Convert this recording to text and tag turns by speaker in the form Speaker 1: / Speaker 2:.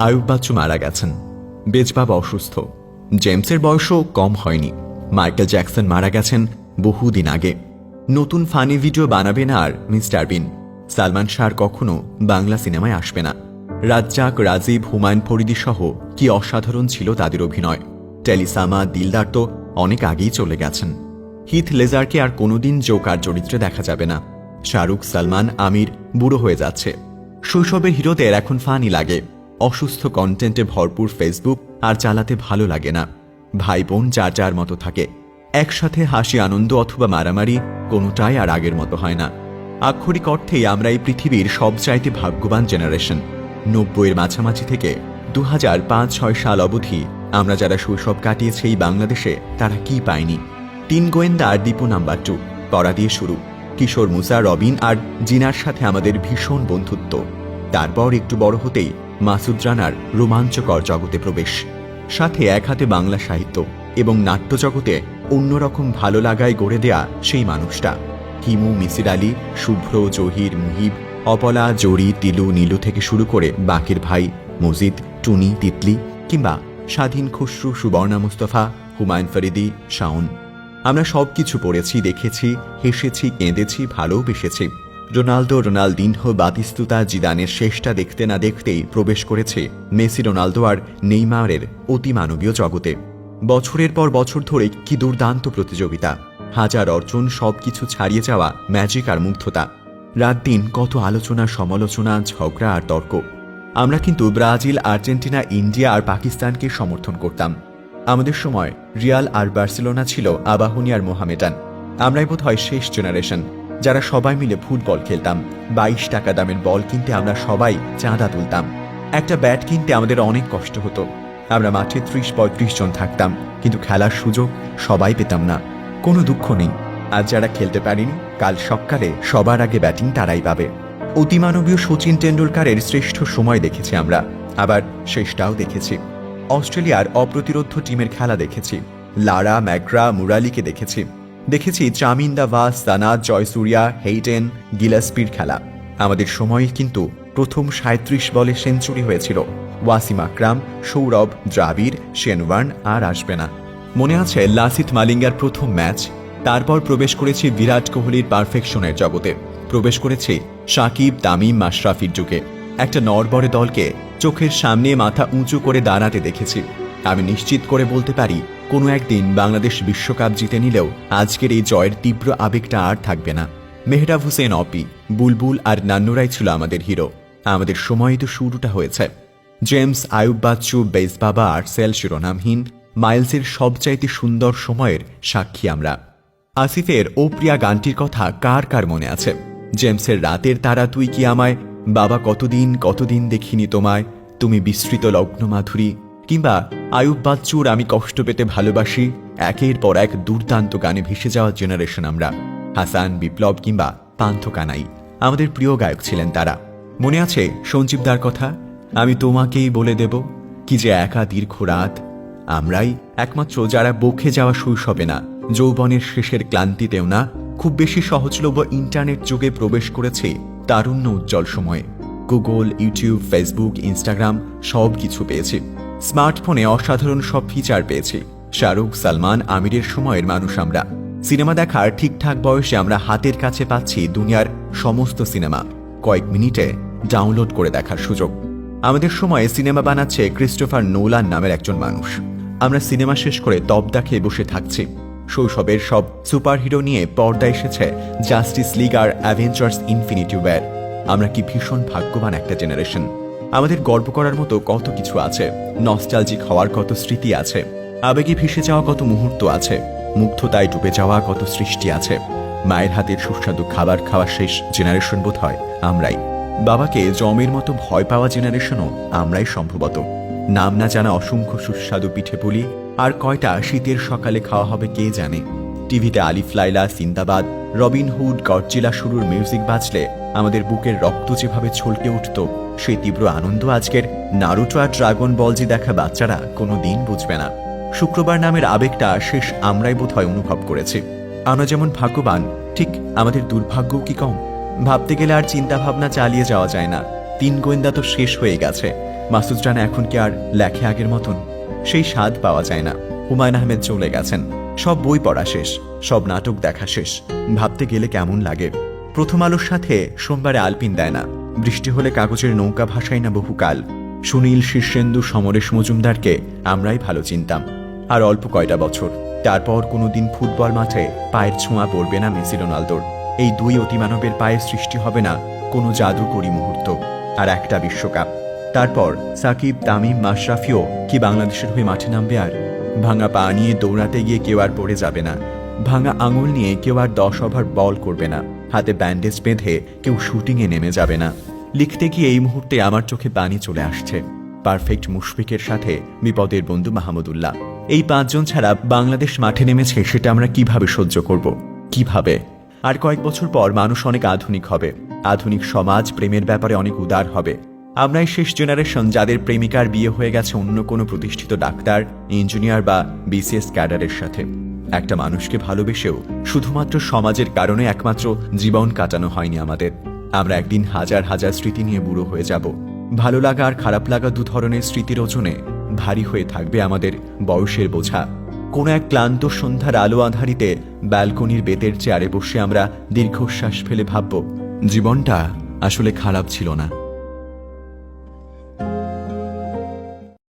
Speaker 1: আয়ুব বাচ্চু মারা গেছেন, বেজবাবা অসুস্থ, জেমসের বয়সও কম হয়নি, মাইকেল জ্যাকসন মারা গেছেন বহুদিন আগে। নতুন ফানি ভিডিও বানাবে না আর মিস্টার বিন। সালমান শাহ কখনো বাংলা সিনেমায় আসবে না। রাজ্জাক, রাজীব, হুমায়ুন ফরিদি সহ কি অসাধারণ ছিল তাদের অভিনয়। টেলিসামা, দিলদার তো অনেক আগেই চলে গেছেন। হিথ লেজারকে আর কোনোদিন জোকার চরিত্রে দেখা যাবে না। শাহরুখ, সালমান, আমির বুড়ো হয়ে যাচ্ছে। শৈশবের হিরোদের এখন ফানি লাগে। অসুস্থ কন্টেন্টে ভরপুর ফেসবুক আর চালাতে ভালো লাগে না। ভাই বোন যার যার মতো থাকে, একসাথে হাসি, আনন্দ অথবা মারামারি কোনোটাই আর আগের মতো হয় না। আক্ষরিক অর্থেই আমরা এই পৃথিবীর সবচাইতে ভাগ্যবান জেনারেশন। 90-এর মাঝামাঝি থেকে 2005-6 সাল অবধি আমরা যারা শৈশব কাটিয়েছে এই বাংলাদেশে, তারা কি পায়নি? 3 গোয়েন্দা আর দীপু নাম্বার 2 পড়া দিয়ে শুরু। কিশোর, মুসা, রবিন আর জিনার সাথে আমাদের ভীষণ বন্ধুত্ব। তারপর একটু বড় হতেই মাসুদ রানার রোমাঞ্চকর জগতে প্রবেশ, সাথে এক হাতে বাংলা সাহিত্য এবং নাট্য জগতে অন্যরকম ভালো লাগায় গড়ে দেয়া সেই মানুষটা। হিমু, মিসির আলী, শুভ্র, জহির, মুহিব, অপলা, জরি, তিলু, নীলু থেকে শুরু করে বাকের ভাই, মজিদ, টুনি, তিতলি কিংবা স্বাধীন, খুসরু, সুবর্ণা মুস্তফা, হুমায়ুন ফরিদি, শাওন। আমরা সব কিছু পড়েছি, দেখেছি, হেসেছি, কেঁদেছি, ভালোবেসেছি। রোনালদো, রোনালদিনহো, বাতিস্তুতা, জিদানের শেষটা দেখতে না দেখতেই প্রবেশ করেছে মেসি, রোনালদো আর নেইমারের অতিমানবীয় জগতে। বছরের পর বছর ধরে কি দুর্দান্ত প্রতিযোগিতা, হাজার অর্জন, সবকিছু ছাড়িয়ে যাওয়া ম্যাজিক আর মুগ্ধতা। রাত দিন কত আলোচনা, সমালোচনা, ঝগড়া আর তর্ক। আমরা কিন্তু ব্রাজিল, আর্জেন্টিনা, ইন্ডিয়া আর পাকিস্তানকে সমর্থন করতাম। আমাদের সময় রিয়াল আর বার্সেলোনা ছিল আবাহনী আর মোহামেডান। আমরাই বোধ হয় শেষ জেনারেশন যারা সবাই মিলে ফুটবল খেলতাম। 22 টাকা দামের বল কিনতে আমরা সবাই চাঁদা তুলতাম। একটা ব্যাট কিনতে আমাদের অনেক কষ্ট হতো। আমরা মাঠে 30-35 জন থাকতাম, কিন্তু খেলার সুযোগ সবাই পেতাম না। কোনো দুঃখ নেই, আজ যারা খেলতে পারেনি, কাল সকালে সবার আগে ব্যাটিং তারাই পাবে। অতিমানবীয় সচিন টেন্ডুলকারের শ্রেষ্ঠ সময় দেখেছি আমরা, আবার শেষটাও দেখেছি। অস্ট্রেলিয়ার অপ্রতিরোধ্য টিমের খেলা দেখেছি। লারা, ম্যাগ্রা, মুরালিকে দেখেছি চামিন্দা ভাস, সানাদ, জয়সুরিয়া, হেইটেন, গিলাসপির খেলা। আমাদের সময় কিন্তু প্রথম 37 বলে সেঞ্চুরি হয়েছিল ওয়াসিম আকরাম, সৌরভ, দ্রাবিড়, শেনওয়ার্ন আর আসবে না। মনে আছে লাসিথ মালিঙ্গার প্রথম ম্যাচ। তারপর প্রবেশ করেছি বিরাট কোহলির পারফেকশনের জগতে, প্রবেশ করেছি সাকিব, তামিম, মাশরাফির যুগে। একটা নড়বড়ে দলকে চোখের সামনে মাথা উঁচু করে দাঁড়াতে দেখেছি। আমি নিশ্চিত করে বলতে পারি, কোনো একদিন বাংলাদেশ বিশ্বকাপ জিতে নিলেও আজকের এই জয়ের তীব্র আবেগটা আর থাকবে না। মেহরাব হোসেন, অপি, বুলবুল আর নান্নুরাই ছিল আমাদের হিরো। আমাদের সময় তো শুরুটা হয়েছে। জেমস, আয়ুব বাচ্চু, বেজবাবা, আর্সেল, শিরোনামহীন, মাইলসের সবচাইতে সুন্দর সময়ের সাক্ষী আমরা। আসিফের ও প্রিয়া গানটির কথা কার কার মনে আছে? জেমসের রাতের তারা তুই কি আমায়, বাবা কতদিন কতদিন দেখিনি তোমায়, তুমি বিস্তৃত লগ্ন মাধুরী, কিংবা আয়ুব বাচ্চুর আমি কষ্ট পেতে ভালোবাসি। একের পর এক দুর্দান্ত গানে ভেসে যাওয়া জেনারেশন আমরা। হাসান, বিপ্লব কিংবা পান্থ কানাই আমাদের প্রিয় গায়ক ছিলেন তারা। মনে আছে সঞ্জীবদার কথা, আমি তোমাকেই বলে দেব, কি যে একা দীর্ঘ রাত। আমরাই একমাত্র যারা বকে যাওয়া শৈশবে না, যৌবনের শেষের ক্লান্তিতেও না, খুব বেশি সহজলভ্য ইন্টারনেট যুগে প্রবেশ করেছে তারুণ্য উজ্জ্বল সময়ে। গুগল, ইউটিউব, ফেসবুক, ইনস্টাগ্রাম সব কিছু পেয়েছি। স্মার্টফোনে অসাধারণ সব ফিচার পেয়েছি। শাহরুখ, সালমান, আমিরের সময়ের মানুষ আমরা। সিনেমা দেখার ঠিকঠাক বয়সে আমরা হাতের কাছে পাচ্ছি দুনিয়ার সমস্ত সিনেমা, কয়েক মিনিটে ডাউনলোড করে দেখার সুযোগ। আমাদের সময়ে সিনেমা বানাচ্ছে ক্রিস্টোফার নোলান নামের একজন মানুষ। আমরা সিনেমা শেষ করে তবদা খেয়ে বসে থাকছি। শৈশবের সব সুপারহিরো নিয়ে পর্দায় এসেছে জাস্টিস লিগ আর অ্যাভেঞ্জার্স ইনফিনিটি ওয়্যার। আমরা কি ভীষণ ভাগ্যবান একটা জেনারেশন। আমাদের গর্ব করার মতো কত কিছু আছে, নস্টালজিক হওয়ার কত স্মৃতি আছে, আবেগে ভেসে যাওয়া কত মুহূর্ত আছে, মুগ্ধতায় ডুবে যাওয়া কত সৃষ্টি আছে। মায়ের হাতের সুস্বাদু খাবার খাওয়া শেষ জেনারেশন বোধ হয় আমরাই। বাবাকে জমের মতো ভয় পাওয়া জেনারেশনও আমরাই সম্ভবত। নাম না জানা অসংখ্য সুস্বাদু পিঠে পুলি আর কয়টা শীতের সকালে খাওয়া হবে কে জানে। টিভিতে আলিফ লায়লা, সিন্দাবাদ, রবিনহুড, গডজিলা শুরুর মিউজিক বাজলে আমাদের বুকের রক্ত যেভাবে ছলকে উঠত, সেই তীব্র আনন্দ আজকের নারুটো আর ড্রাগন বলজি দেখা বাচ্চারা কোনো দিন বুঝবে না। শুক্রবার নামের আবেগটা শেষ আমরাই বোধহয় অনুভব করেছি। আমরা যেমন ভাগ্যবান, ঠিক আমাদের দুর্ভাগ্যও কি কম? ভাবতে গেলে আর চিন্তা ভাবনা চালিয়ে যাওয়া যায় না। 3 গোয়েন্দা তো শেষ হয়ে গেছে। মাসুদ রানা এখন কি আর লেখে আগের মতন? সেই স্বাদ পাওয়া যায় না। হুমায়ুন আহমেদ চলে গেছেন, সব বই পড়া শেষ, সব নাটক দেখা শেষ। ভাবতে গেলে কেমন লাগে। প্রথম আলোর সাথে সোমবারে আলপিন দেয় না, বৃষ্টি হলে কাগজের নৌকা ভাসাই না বহুকাল। সুনীল, শীর্ষেন্দু, সমরেশ মজুমদারকে আমরাই ভালো চিনতাম। আর অল্প কয়টা বছর, তারপর কোনোদিন ফুটবল মাঠে পায়ের ছোঁয়া পড়বে না মেসি রোনালদোর। এই দুই অতিমানবের পায়ে সৃষ্টি হবে না কোনো জাদুকরী মুহূর্ত। আর একটা বিশ্বকাপ, তারপর সাকিব, তামিম, মাশরাফিও কি বাংলাদেশের হয়ে মাঠে নামবে? আর ভাঙা পা নিয়ে দৌড়াতে গিয়ে কেউ আর পড়ে যাবে না, ভাঙা আঙুল নিয়ে কেউ আর 10 ওভার বল করবে না, হাতে ব্যান্ডেজ বেঁধে কেউ শুটিংয়ে নেমে যাবে না। লিখতে গিয়ে এই মুহূর্তে আমার চোখে পানি চলে আসছে। পারফেক্ট মুশফিকের সাথে বিপদের বন্ধু মাহমুদুল্লাহ, এই 5 জন ছাড়া বাংলাদেশ মাঠে নেমেছে, সেটা আমরা কিভাবে সহ্য করব? কিভাবে? আর কয়েক বছর পর মানুষ অনেক আধুনিক হবে, আধুনিক সমাজ প্রেমের ব্যাপারে অনেক উদার হবে। আমরাই শেষ জেনারেশন যাদের প্রেমিকার বিয়ে হয়ে গেছে অন্য কোনো প্রতিষ্ঠিত ডাক্তার, ইঞ্জিনিয়ার বা বিসিএস ক্যাডারের সাথে। একটা মানুষকে ভালোবেসেও শুধুমাত্র সমাজের কারণে একমাত্র জীবন কাটানো হয়নি আমাদের। আমরা একদিন হাজার হাজার স্মৃতি নিয়ে বুড়ো হয়ে যাব। ভালো লাগা আর খারাপ লাগা দু ধরনের স্মৃতির ওজনে ভারী হয়ে থাকবে আমাদের বয়সের বোঝা। কোনো এক ক্লান্ত সন্ধ্যার আলো আঁধারিতে ব্যালকনির বেতের চেয়ারে বসে আমরা দীর্ঘশ্বাস ফেলে ভাবব, জীবনটা আসলে খারাপ ছিল না।